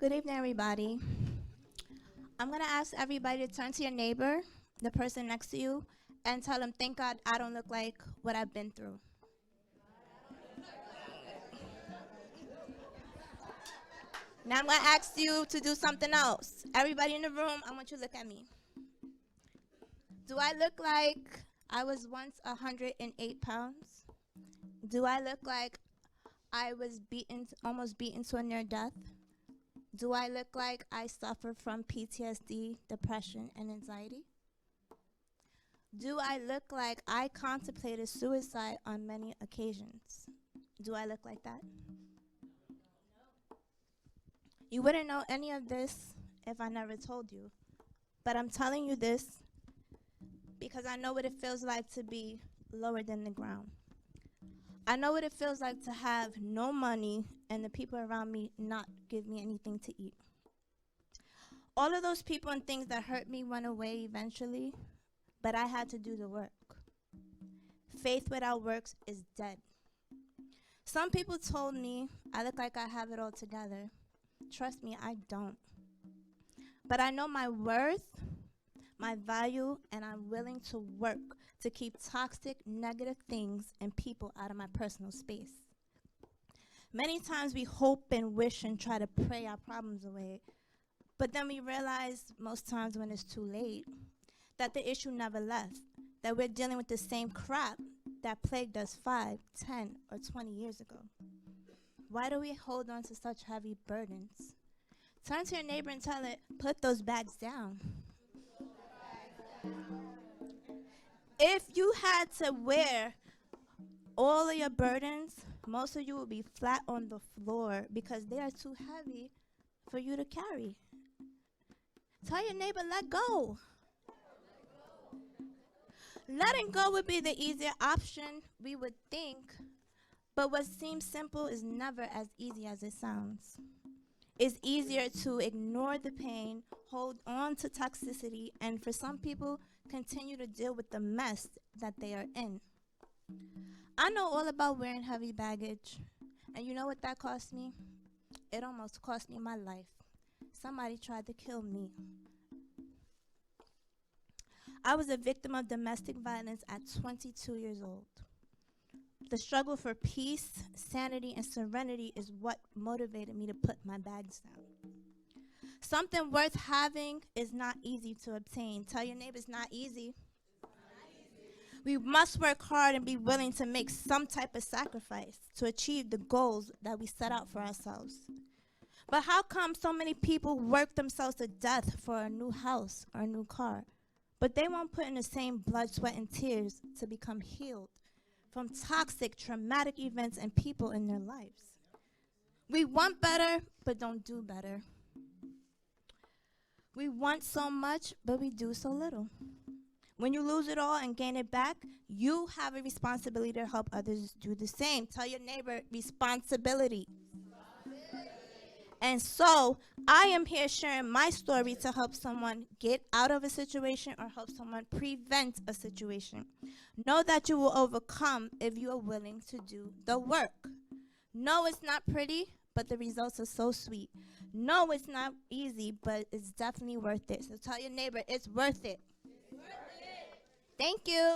Good evening, everybody. I'm going to ask everybody to turn to your neighbor, the person next to you, and tell them, thank God I don't look like what I've been through. Now I'm going to ask you to do something else. Everybody in the room, I want you to look at me. Do I look like I was once 108 pounds? Do I look like I was almost beaten to a near death? Do I look like I suffer from PTSD, depression, and anxiety? Do I look like I contemplated suicide on many occasions? Do I look like that? You wouldn't know any of this if I never told you. But I'm telling you this because I know what it feels like to be lower than the ground. I know what it feels like to have no money and the people around me not give me anything to eat. All of those people and things that hurt me went away eventually, but I had to do the work. Faith without works is dead. Some people told me I look like I have it all together. Trust me, I don't. But I know my worth, my value, and I'm willing to work to keep toxic, negative things and people out of my personal space. Many times we hope and wish and try to pray our problems away, but then we realize most times when it's too late that the issue never left, that we're dealing with the same crap that plagued us 5, 10, or 20 years ago. Why do we hold on to such heavy burdens? Turn to your neighbor and tell it, put those bags down. If you had to wear all of your burdens, most of you will be flat on the floor because they are too heavy for you to carry. Tell your neighbor, let go. Letting go would be the easier option, we would think, but what seems simple is never as easy as it sounds. It's easier to ignore the pain, hold on to toxicity, and for some people, continue to deal with the mess that they are in. I know all about wearing heavy baggage, and you know what that cost me? It almost cost me my life. Somebody tried to kill me. I was a victim of domestic violence at 22 years old. The struggle for peace, sanity, and serenity is what motivated me to put my bags down. Something worth having is not easy to obtain. Tell your neighbor it's not easy. We must work hard and be willing to make some type of sacrifice to achieve the goals that we set out for ourselves. But how come so many people work themselves to death for a new house or a new car, but they won't put in the same blood, sweat, and tears to become healed from toxic, traumatic events and people in their lives? We want better, but don't do better. We want so much, but we do so little. When you lose it all and gain it back, you have a responsibility to help others do the same. Tell your neighbor, responsibility. And so, I am here sharing my story to help someone get out of a situation or help someone prevent a situation. Know that you will overcome if you are willing to do the work. No, it's not pretty, but the results are so sweet. No, it's not easy, but it's definitely worth it. So tell your neighbor, it's worth it. It's worth it. Thank you.